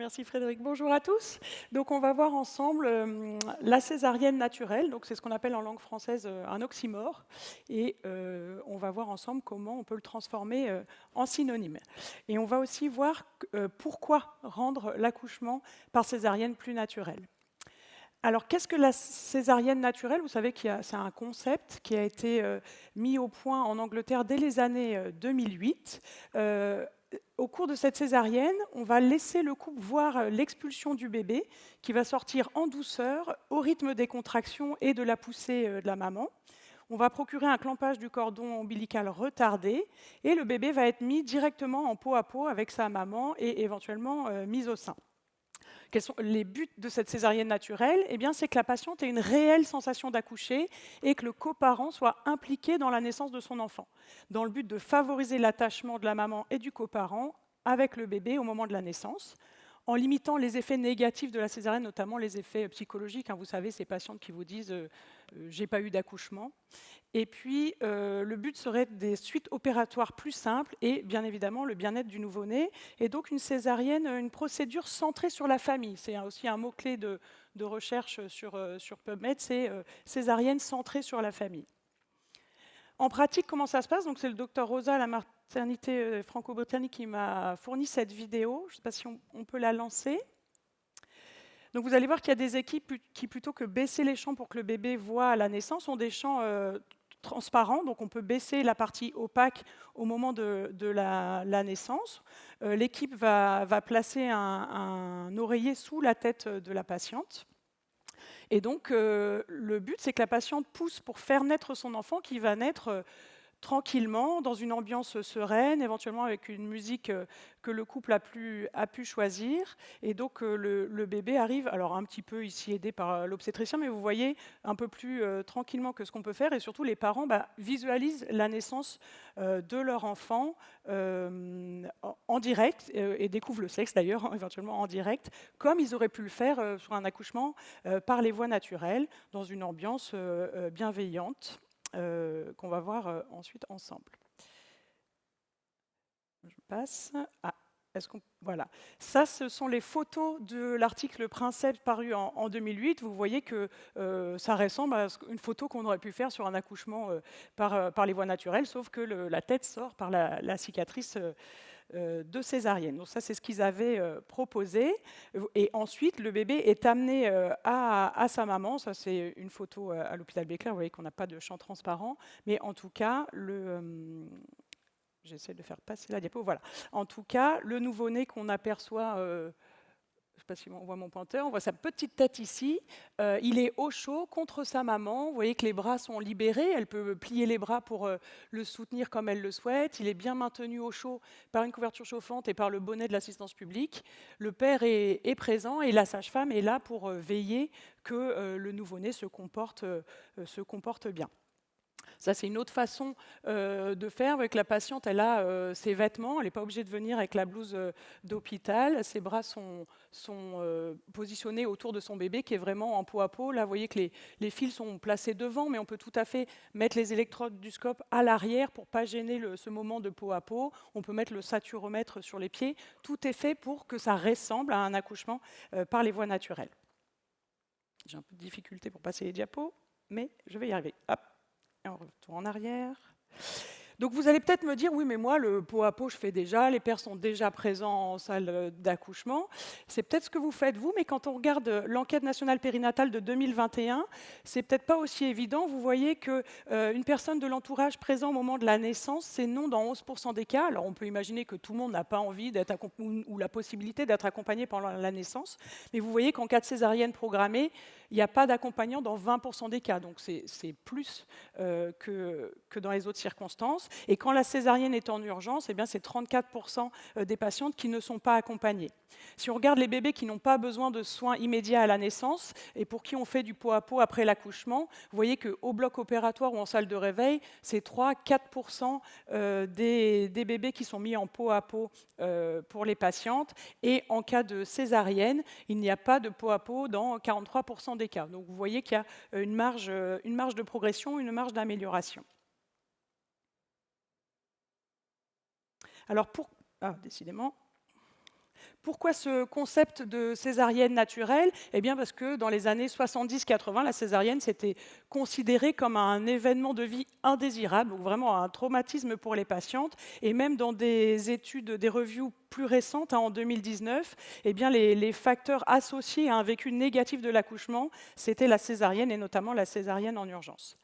Merci Frédéric. Bonjour à tous. Donc on va voir ensemble la césarienne naturelle. Donc c'est ce qu'on appelle en langue française un oxymore. Et on va voir ensemble comment on peut le transformer en synonyme. Et on va aussi voir pourquoi rendre l'accouchement par césarienne plus naturel. Alors, qu'est-ce que la césarienne naturelle? Vous savez que c'est un concept qui a été mis au point en Angleterre dès les années 2008. Au cours de cette césarienne, on va laisser le couple voir l'expulsion du bébé qui va sortir en douceur au rythme des contractions et de la poussée de la maman. On va procurer un clampage du cordon ombilical retardé et le bébé va être mis directement en peau à peau avec sa maman et éventuellement mis au sein. Quels sont les buts de cette césarienne naturelle? Eh bien, c'est que la patiente ait une réelle sensation d'accoucher et que le coparent soit impliqué dans la naissance de son enfant, dans le but de favoriser l'attachement de la maman et du coparent avec le bébé au moment de la naissance, en limitant les effets négatifs de la césarienne, notamment les effets psychologiques. Vous savez, ces patientes qui vous disent j'ai pas eu d'accouchement. Et puis, le but serait des suites opératoires plus simples et, bien évidemment, le bien-être du nouveau-né. Et donc, une césarienne, une procédure centrée sur la famille. C'est aussi un mot-clé de recherche sur PubMed, c'est césarienne centrée sur la famille. En pratique, comment ça se passe? Donc, c'est le docteur Rosa à la maternité franco-britannique qui m'a fourni cette vidéo. Je ne sais pas si on peut la lancer. Donc vous allez voir qu'il y a des équipes qui, plutôt que baisser les champs pour que le bébé voit à la naissance, ont des champs transparents, donc on peut baisser la partie opaque au moment de la naissance. L'équipe va placer un oreiller sous la tête de la patiente. Et donc le but, c'est que la patiente pousse pour faire naître son enfant qui va naître tranquillement, dans une ambiance sereine, éventuellement avec une musique que le couple a pu choisir. Et donc le bébé arrive, alors un petit peu ici aidé par l'obstétricien, mais vous voyez, un peu plus tranquillement que ce qu'on peut faire. Et surtout, les parents visualisent la naissance de leur enfant en direct, et découvrent le sexe d'ailleurs, éventuellement en direct, comme ils auraient pu le faire sur un accouchement par les voies naturelles, dans une ambiance bienveillante. Qu'on va voir ensuite ensemble. Je passe. Voilà. Ça, ce sont les photos de l'article Princeps paru en 2008. Vous voyez que ça ressemble à une photo qu'on aurait pu faire sur un accouchement par les voies naturelles, sauf que la tête sort par la cicatrice de césarienne. Donc ça, c'est ce qu'ils avaient proposé. Et ensuite, le bébé est amené à sa maman. Ça, c'est une photo à l'hôpital Béclère. Vous voyez qu'on n'a pas de champ transparent. Mais en tout cas, j'essaie de faire passer la diapo. Voilà. En tout cas, le nouveau-né qu'on aperçoit... je ne sais pas si on voit mon pointeur, on voit sa petite tête ici. Il est au chaud contre sa maman. Vous voyez que les bras sont libérés. Elle peut plier les bras pour le soutenir comme elle le souhaite. Il est bien maintenu au chaud par une couverture chauffante et par le bonnet de l'assistance publique. Le père est présent et la sage-femme est là pour veiller que le nouveau-né se comporte bien. Ça, c'est une autre façon de faire. Avec la patiente, elle a ses vêtements. Elle n'est pas obligée de venir avec la blouse d'hôpital. Ses bras sont positionnés autour de son bébé qui est vraiment en peau à peau. Là, vous voyez que les fils sont placés devant, mais on peut tout à fait mettre les électrodes du scope à l'arrière pour ne pas gêner ce moment de peau à peau. On peut mettre le saturomètre sur les pieds. Tout est fait pour que ça ressemble à un accouchement par les voies naturelles. J'ai un peu de difficulté pour passer les diapos, mais je vais y arriver. Hop. Et on retourne en arrière. Donc vous allez peut-être me dire, oui, mais moi, le pot à pot, je fais déjà, les pères sont déjà présents en salle d'accouchement. C'est peut-être ce que vous faites, vous, mais quand on regarde l'enquête nationale périnatale de 2021, c'est peut-être pas aussi évident. Vous voyez qu'une personne de l'entourage présent au moment de la naissance, c'est non dans 11% des cas. Alors on peut imaginer que tout le monde n'a pas envie d'être ou la possibilité d'être accompagné pendant la naissance, mais vous voyez qu'en cas de césarienne programmée, il n'y a pas d'accompagnant dans 20% des cas. Donc c'est plus que dans les autres circonstances. Et quand la césarienne est en urgence, eh bien, c'est 34% des patientes qui ne sont pas accompagnées. Si on regarde les bébés qui n'ont pas besoin de soins immédiats à la naissance et pour qui on fait du pot à pot après l'accouchement, vous voyez qu'au bloc opératoire ou en salle de réveil, c'est 3-4% des bébés qui sont mis en pot à pot pour les patientes. Et en cas de césarienne, il n'y a pas de pot à pot dans 43% des cas. Donc vous voyez qu'il y a une marge de progression, une marge d'amélioration. Alors décidément, Pourquoi ce concept de césarienne naturelle? Eh bien parce que dans les années 70-80, la césarienne s'était considérée comme un événement de vie indésirable, donc vraiment un traumatisme pour les patientes. Et même dans des études, des reviews plus récentes, en 2019, eh bien les facteurs associés à un vécu négatif de l'accouchement, c'était la césarienne et notamment la césarienne en urgence.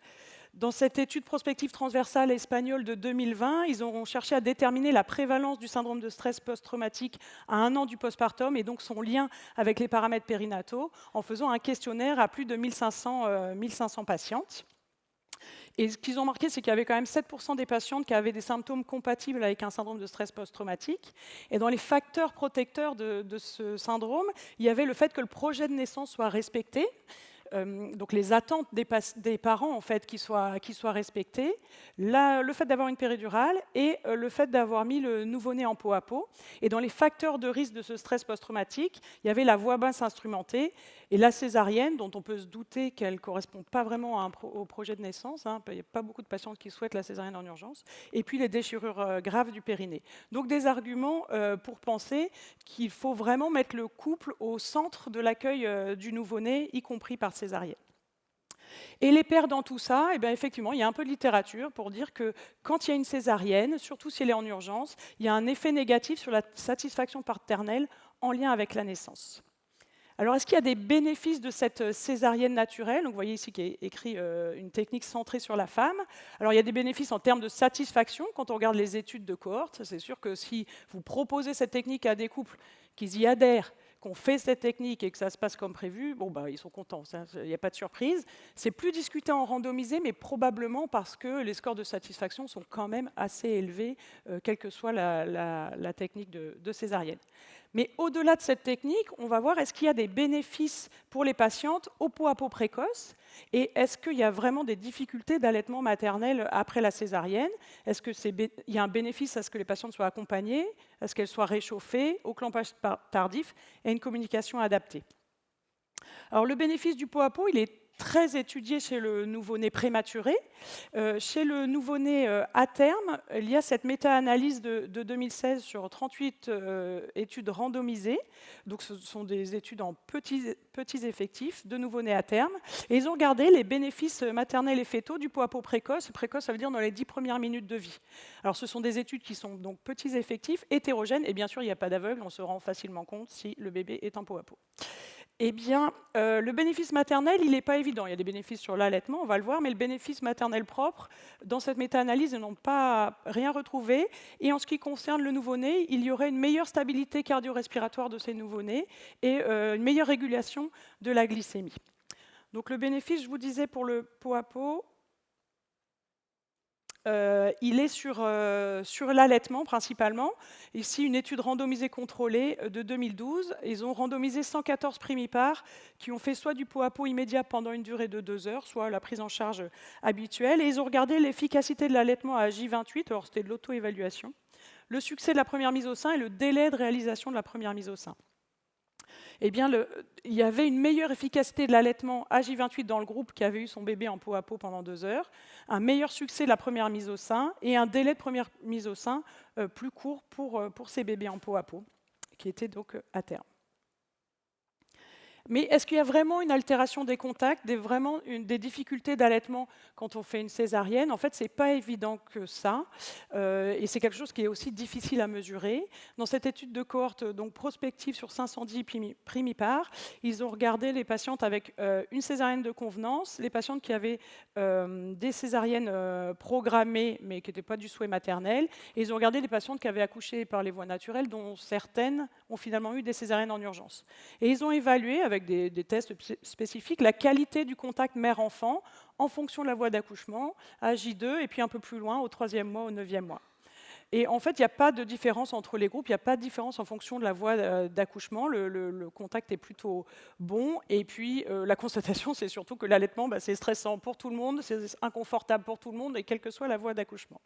Dans cette étude prospective transversale espagnole de 2020, ils ont cherché à déterminer la prévalence du syndrome de stress post-traumatique à 1 an du postpartum et donc son lien avec les paramètres périnataux en faisant un questionnaire à plus de 1500 patientes. Et ce qu'ils ont marqué, c'est qu'il y avait quand même 7% des patientes qui avaient des symptômes compatibles avec un syndrome de stress post-traumatique. Et dans les facteurs protecteurs de ce syndrome, il y avait le fait que le projet de naissance soit respecté, donc les attentes des parents en fait, qui soient respectées, le fait d'avoir une péridurale et le fait d'avoir mis le nouveau-né en peau à peau. Et dans les facteurs de risque de ce stress post-traumatique, il y avait la voix basse instrumentée et la césarienne, dont on peut se douter qu'elle ne correspond pas vraiment au projet de naissance. Il n'y a pas beaucoup de patientes qui souhaitent la césarienne en urgence. Et puis les déchirures graves du périnée. Donc des arguments pour penser qu'il faut vraiment mettre le couple au centre de l'accueil du nouveau-né, y compris par césarienne. Et les pères dans tout ça, eh bien, effectivement, il y a un peu de littérature pour dire que quand il y a une césarienne, surtout si elle est en urgence, il y a un effet négatif sur la satisfaction paternelle en lien avec la naissance. Alors, est-ce qu'il y a des bénéfices de cette césarienne naturelle? Donc, vous voyez ici qu'il est écrit une technique centrée sur la femme. Alors, il y a des bénéfices en termes de satisfaction quand on regarde les études de cohorte. C'est sûr que si vous proposez cette technique à des couples qui y adhèrent, qu'on fait cette technique et que ça se passe comme prévu, bon, bah, ils sont contents, il n'y a pas de surprise. C'est plus discuté en randomisé, mais probablement parce que les scores de satisfaction sont quand même assez élevés, quelle que soit la technique de césarienne. Mais au-delà de cette technique, on va voir est-ce qu'il y a des bénéfices pour les patientes au pot à pot précoce et est-ce qu'il y a vraiment des difficultés d'allaitement maternel après la césarienne? Est-ce qu'il y a un bénéfice à ce que les patientes soient accompagnées, à ce qu'elles soient réchauffées, au clampage tardif et une communication adaptée? Alors le bénéfice du pot à pot, il est très étudié chez le nouveau-né prématuré. Chez le nouveau-né à terme, il y a cette méta-analyse de 2016 sur 38 études randomisées. Donc ce sont des études en petits effectifs de nouveau-nés à terme. Et ils ont regardé les bénéfices maternels et fétaux du pot à pot précoce. Précoce, ça veut dire dans les 10 premières minutes de vie. Alors ce sont des études qui sont donc petits effectifs, hétérogènes. Et bien sûr, il n'y a pas d'aveugle, on se rend facilement compte si le bébé est en pot à pot. Eh bien, le bénéfice maternel, il n'est pas évident. Il y a des bénéfices sur l'allaitement, on va le voir, mais le bénéfice maternel propre, dans cette méta-analyse, ils n'ont pas rien retrouvé. Et en ce qui concerne le nouveau-né, il y aurait une meilleure stabilité cardio-respiratoire de ces nouveau-nés et une meilleure régulation de la glycémie. Donc le bénéfice, je vous disais, pour le pot à pot, il est sur l'allaitement principalement. Ici, une étude randomisée contrôlée de 2012. Ils ont randomisé 114 primipares qui ont fait soit du pot à pot immédiat pendant une durée de 2 heures, soit la prise en charge habituelle. Et ils ont regardé l'efficacité de l'allaitement à J28, alors c'était de l'auto-évaluation, le succès de la première mise au sein et le délai de réalisation de la première mise au sein. Eh bien, il y avait une meilleure efficacité de l'allaitement à J28 dans le groupe qui avait eu son bébé en pot à pot pendant 2 heures, un meilleur succès de la première mise au sein et un délai de première mise au sein plus court pour ces bébés en pot à pot, qui étaient donc à terme. Mais est-ce qu'il y a vraiment une altération des contacts, des difficultés d'allaitement quand on fait une césarienne? En fait, ce n'est pas évident que ça, et c'est quelque chose qui est aussi difficile à mesurer. Dans cette étude de cohorte donc prospective sur 510 primipares, ils ont regardé les patientes avec une césarienne de convenance, les patientes qui avaient des césariennes programmées mais qui n'étaient pas du souhait maternel, et ils ont regardé les patientes qui avaient accouché par les voies naturelles, dont certaines ont finalement eu des césariennes en urgence. Et ils ont évalué avec des tests spécifiques la qualité du contact mère-enfant en fonction de la voie d'accouchement, à J2, et puis un peu plus loin, au 3e mois, au 9e mois. Et en fait, il n'y a pas de différence entre les groupes, il n'y a pas de différence en fonction de la voie d'accouchement, le contact est plutôt bon, et puis la constatation, c'est surtout que l'allaitement, c'est stressant pour tout le monde, c'est inconfortable pour tout le monde, et quelle que soit la voie d'accouchement.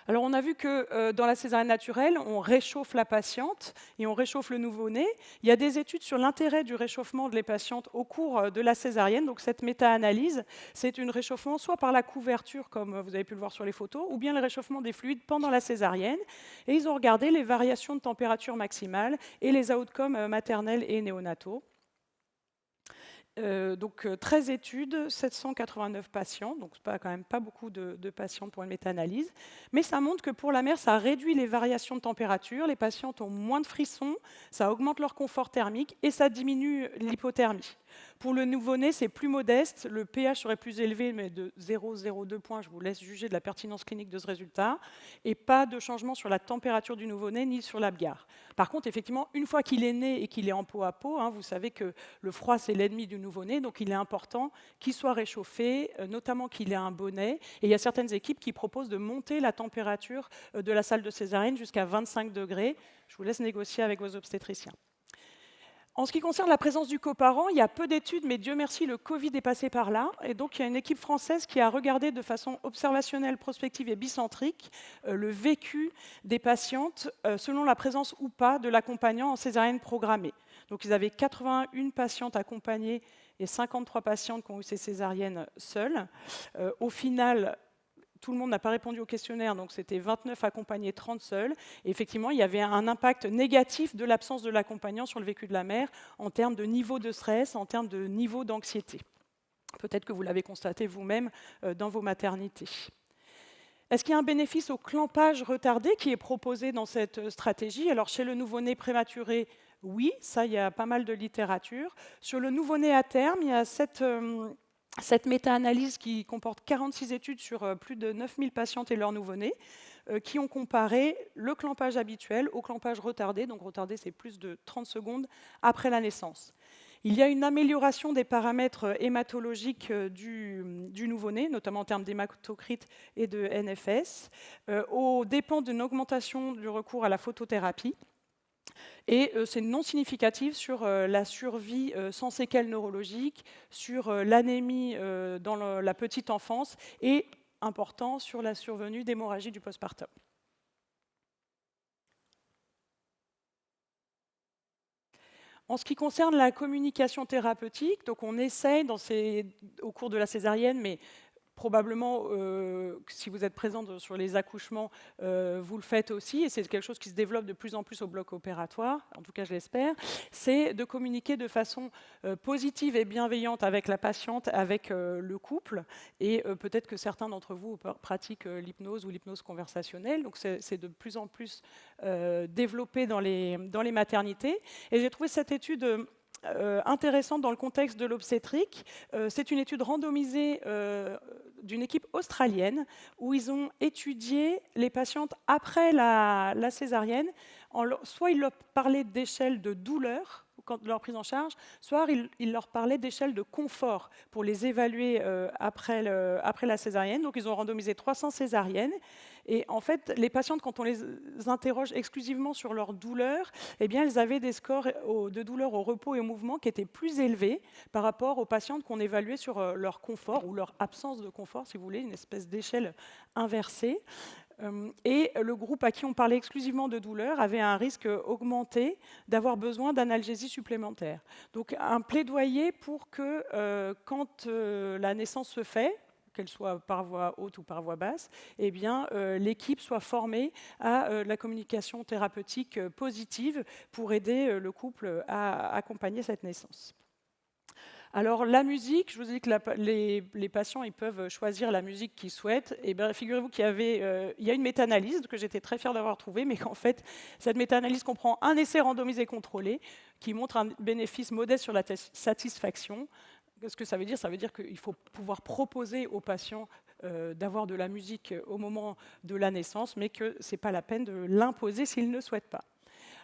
Alors, on a vu que dans la césarienne naturelle, on réchauffe la patiente et on réchauffe le nouveau-né. Il y a des études sur l'intérêt du réchauffement des patientes au cours de la césarienne. Donc, cette méta-analyse, c'est un réchauffement soit par la couverture, comme vous avez pu le voir sur les photos, ou bien le réchauffement des fluides pendant la césarienne. Et ils ont regardé les variations de température maximale et les outcomes maternels et néonataux. 13 études, 789 patients, donc c'est quand même pas beaucoup de patients pour une méta-analyse, mais ça montre que pour la mère, ça réduit les variations de température, les patientes ont moins de frissons, ça augmente leur confort thermique et ça diminue l'hypothermie. Pour le nouveau-né, c'est plus modeste, le pH serait plus élevé, mais de 0,02 points, je vous laisse juger de la pertinence clinique de ce résultat, et pas de changement sur la température du nouveau-né ni sur l'Apgar. Par contre, effectivement, une fois qu'il est né et qu'il est en peau à peau, vous savez que le froid, c'est l'ennemi du nouveau-né, donc il est important qu'il soit réchauffé, notamment qu'il ait un bonnet. Et il y a certaines équipes qui proposent de monter la température de la salle de césarienne jusqu'à 25 degrés. Je vous laisse négocier avec vos obstétriciens. En ce qui concerne la présence du coparent, il y a peu d'études, mais Dieu merci, le Covid est passé par là. Et donc, il y a une équipe française qui a regardé de façon observationnelle, prospective et bicentrique le vécu des patientes selon la présence ou pas de l'accompagnant en césarienne programmée. Donc, ils avaient 81 patientes accompagnées et 53 patientes qui ont eu ces césariennes seules. Au final, tout le monde n'a pas répondu au questionnaire, donc c'était 29 accompagnés, 30 seuls. Et effectivement, il y avait un impact négatif de l'absence de l'accompagnant sur le vécu de la mère en termes de niveau de stress, en termes de niveau d'anxiété. Peut-être que vous l'avez constaté vous-même dans vos maternités. Est-ce qu'il y a un bénéfice au clampage retardé qui est proposé dans cette stratégie? Alors, chez le nouveau-né prématuré, oui, ça, il y a pas mal de littérature. Sur le nouveau-né à terme, il y a cette méta-analyse qui comporte 46 études sur plus de 9000 patientes et leurs nouveau-nés, qui ont comparé le clampage habituel au clampage retardé. Donc retardé, c'est plus de 30 secondes après la naissance. Il y a une amélioration des paramètres hématologiques du nouveau-né, notamment en termes d'hématocrite et de NFS, aux dépens d'une augmentation du recours à la photothérapie. Et c'est non significatif sur la survie sans séquelles neurologiques, sur l'anémie dans la petite enfance et, important, sur la survenue d'hémorragie du postpartum. En ce qui concerne la communication thérapeutique, donc on essaye au cours de la césarienne, mais probablement, si vous êtes présent sur les accouchements, vous le faites aussi, et c'est quelque chose qui se développe de plus en plus au bloc opératoire, en tout cas je l'espère, c'est de communiquer de façon positive et bienveillante avec la patiente, avec le couple, et peut-être que certains d'entre vous pratiquent l'hypnose ou l'hypnose conversationnelle, donc c'est de plus en plus développé dans les maternités, et j'ai trouvé cette étude intéressante dans le contexte de l'obstétrique. C'est une étude randomisée d'une équipe australienne où ils ont étudié les patientes après la césarienne. Soit ils leur parlaient d'échelle de douleur quand leur prise en charge, soit ils leur parlaient d'échelle de confort pour les évaluer après la césarienne. Donc ils ont randomisé 300 césariennes. Et en fait, les patientes, quand on les interroge exclusivement sur leur douleur, eh bien, elles avaient des scores de douleur au repos et au mouvement qui étaient plus élevés par rapport aux patientes qu'on évaluait sur leur confort ou leur absence de confort, si vous voulez, une espèce d'échelle inversée. Et le groupe à qui on parlait exclusivement de douleur avait un risque augmenté d'avoir besoin d'analgésie supplémentaire. Donc un plaidoyer pour que quand la naissance se fait, qu'elle soit par voie haute ou par voie basse, eh bien, l'équipe soit formée à la communication thérapeutique positive pour aider le couple à accompagner cette naissance. Alors la musique, je vous ai dit que les patients ils peuvent choisir la musique qu'ils souhaitent. Et bien figurez-vous qu'il y a une méta-analyse que j'étais très fière d'avoir trouvée, mais qu'en fait cette méta-analyse comprend un essai randomisé contrôlé qui montre un bénéfice modeste sur la satisfaction. Ce que ça veut dire? Ça veut dire qu'il faut pouvoir proposer aux patients d'avoir de la musique au moment de la naissance, mais que ce n'est pas la peine de l'imposer s'ils ne souhaitent pas.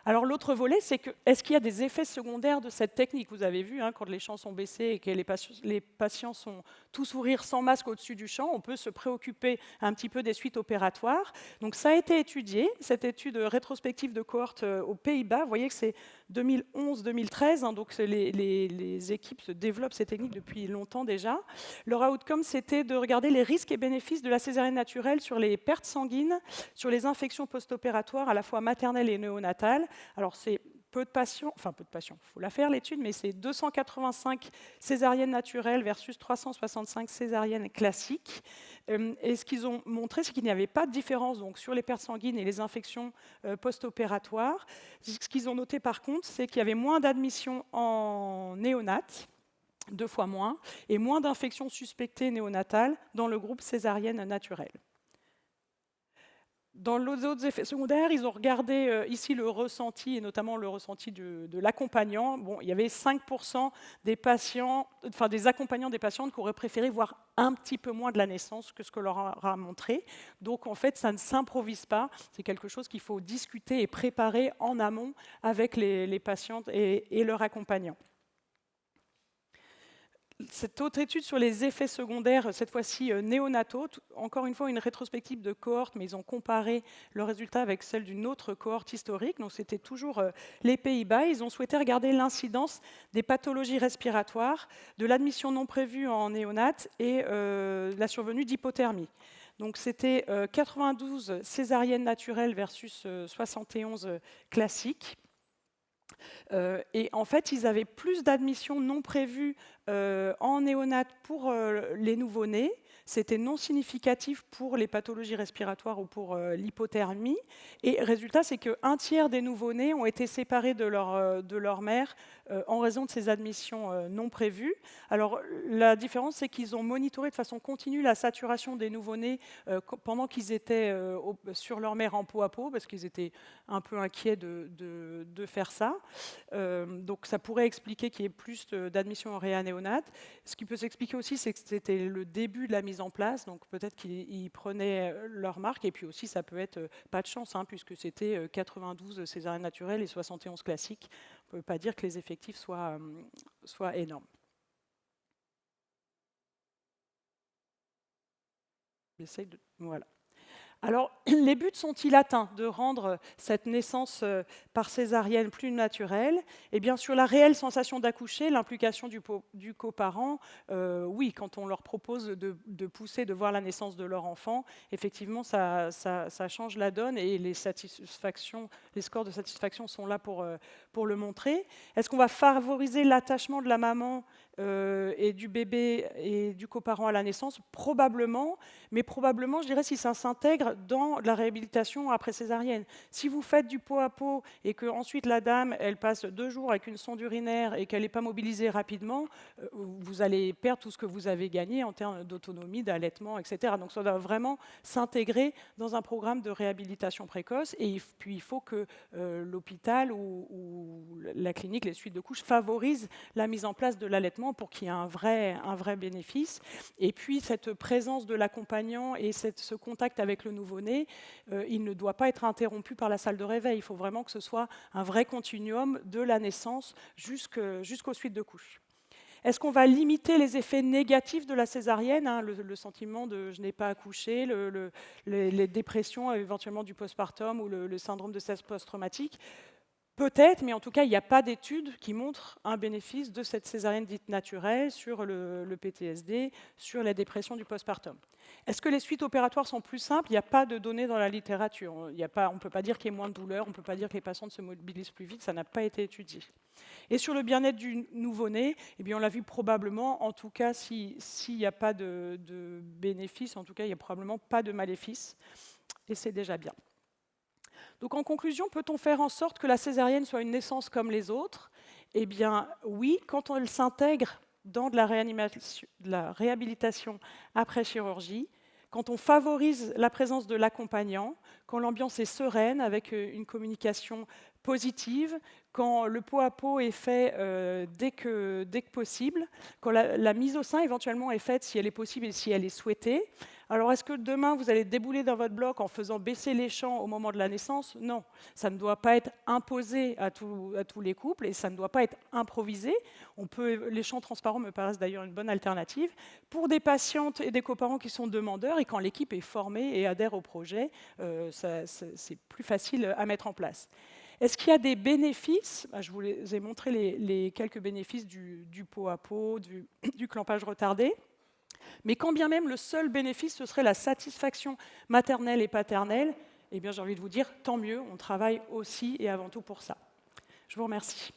Alors l'autre volet, c'est que est-ce qu'il y a des effets secondaires de cette technique? Vous avez vu, hein, quand les champs sont baissés et que les patients sont tous sourire sans masque au-dessus du champ, on peut se préoccuper un petit peu des suites opératoires. Donc ça a été étudié, cette étude rétrospective de cohorte aux Pays-Bas. Vous voyez que c'est 2011-2013, hein, donc les équipes se développent ces techniques depuis longtemps déjà. Leur outcome, c'était de regarder les risques et bénéfices de la césarienne naturelle sur les pertes sanguines, sur les infections post-opératoires à la fois maternelles et néonatales. Alors c'est peu de patients, il faut la faire l'étude, mais c'est 285 césariennes naturelles versus 365 césariennes classiques. Et ce qu'ils ont montré, c'est qu'il n'y avait pas de différence donc, sur les pertes sanguines et les infections post-opératoires. Ce qu'ils ont noté par contre, c'est qu'il y avait moins d'admissions en néonates, 2 fois moins, et moins d'infections suspectées néonatales dans le groupe césarienne naturelle. Dans les autres effets secondaires, ils ont regardé ici le ressenti, et notamment le ressenti de l'accompagnant. Bon, il y avait 5% des patients, enfin des accompagnants des patientes qui auraient préféré voir un petit peu moins de la naissance que ce que leur a montré. Donc en fait, ça ne s'improvise pas. C'est quelque chose qu'il faut discuter et préparer en amont avec les patientes et leurs accompagnants. Cette autre étude sur les effets secondaires, cette fois-ci néonataux, encore une fois une rétrospective de cohorte, mais ils ont comparé le résultat avec celle d'une autre cohorte historique, donc c'était toujours les Pays-Bas. Ils ont souhaité regarder l'incidence des pathologies respiratoires, de l'admission non prévue en néonat et la survenue d'hypothermie. Donc c'était 92 césariennes naturelles versus 71 classiques. Et en fait, ils avaient plus d'admissions non prévues en néonat pour les nouveau-nés. C'était non significatif pour les pathologies respiratoires ou pour l'hypothermie. Et résultat, c'est qu'un tiers des nouveau-nés ont été séparés de leur mère en raison de ces admissions non prévues. Alors, la différence, c'est qu'ils ont monitoré de façon continue la saturation des nouveau-nés pendant qu'ils étaient sur leur mère en peau à peau, parce qu'ils étaient un peu inquiets de faire ça. Donc ça pourrait expliquer qu'il y ait plus d'admissions en réa-néonate. Ce qui peut s'expliquer aussi, c'est que c'était le début de la mise en place, donc peut-être qu'ils prenaient leur marque, et puis aussi ça peut être pas de chance, hein, puisque c'était 92 césariennes naturelles et 71 classiques. On ne peut pas dire que les effectifs soient énormes. J'essaye de... Voilà. Alors, les buts sont-ils atteints de rendre cette naissance par césarienne plus naturelle? Eh bien, sur la réelle sensation d'accoucher, l'implication du coparent, oui, quand on leur propose de pousser, de voir la naissance de leur enfant, effectivement, ça change la donne et les scores de satisfaction sont là pour le montrer. Est-ce qu'on va favoriser l'attachement de la maman et du bébé et du coparent à la naissance? Probablement, mais probablement, je dirais, si ça s'intègre dans la réhabilitation après césarienne. Si vous faites du pot à pot et qu'ensuite la dame, elle passe 2 jours avec une sonde urinaire et qu'elle n'est pas mobilisée rapidement, vous allez perdre tout ce que vous avez gagné en termes d'autonomie, d'allaitement, etc. Donc ça doit vraiment s'intégrer dans un programme de réhabilitation précoce. Et puis il faut que l'hôpital ou la clinique, les suites de couches, favorisent la mise en place de l'allaitement pour qu'il y ait un vrai bénéfice. Et puis cette présence de l'accompagnant et ce contact avec le nouveau-né, il ne doit pas être interrompu par la salle de réveil. Il faut vraiment que ce soit un vrai continuum de la naissance jusqu'aux suites de couches. Est-ce qu'on va limiter les effets négatifs de la césarienne, hein, le sentiment de « je n'ai pas accouché », les dépressions éventuellement du postpartum ou le syndrome de stress post-traumatique? Peut-être, mais en tout cas, il n'y a pas d'études qui montrent un bénéfice de cette césarienne dite naturelle sur le PTSD, sur la dépression du postpartum. Est-ce que les suites opératoires sont plus simples? Il n'y a pas de données dans la littérature. On ne peut pas dire qu'il y ait moins de douleur, on ne peut pas dire que les patientes se mobilisent plus vite, ça n'a pas été étudié. Et sur le bien-être du nouveau-né, eh bien, on l'a vu probablement, en tout cas, s'il n'y a pas de bénéfice, en tout cas, il n'y a probablement pas de maléfice, et c'est déjà bien. Donc en conclusion, peut-on faire en sorte que la césarienne soit une naissance comme les autres? Eh bien oui, quand elle s'intègre dans de la réhabilitation après chirurgie, quand on favorise la présence de l'accompagnant, quand l'ambiance est sereine avec une communication positive, quand le pot à pot est fait dès que possible, quand la mise au sein éventuellement est faite si elle est possible et si elle est souhaitée. Alors est-ce que demain vous allez débouler dans votre bloc en faisant baisser les champs au moment de la naissance? Non, ça ne doit pas être imposé à tous les couples et ça ne doit pas être improvisé. Les champs transparents me paraissent d'ailleurs une bonne alternative pour des patientes et des coparents qui sont demandeurs et quand l'équipe est formée et adhère au projet, c'est plus facile à mettre en place. Est-ce qu'il y a des bénéfices? Je vous ai montré les quelques bénéfices du pot à pot, du clampage retardé. Mais quand bien même le seul bénéfice, ce serait la satisfaction maternelle et paternelle, eh bien j'ai envie de vous dire, tant mieux, on travaille aussi et avant tout pour ça. Je vous remercie.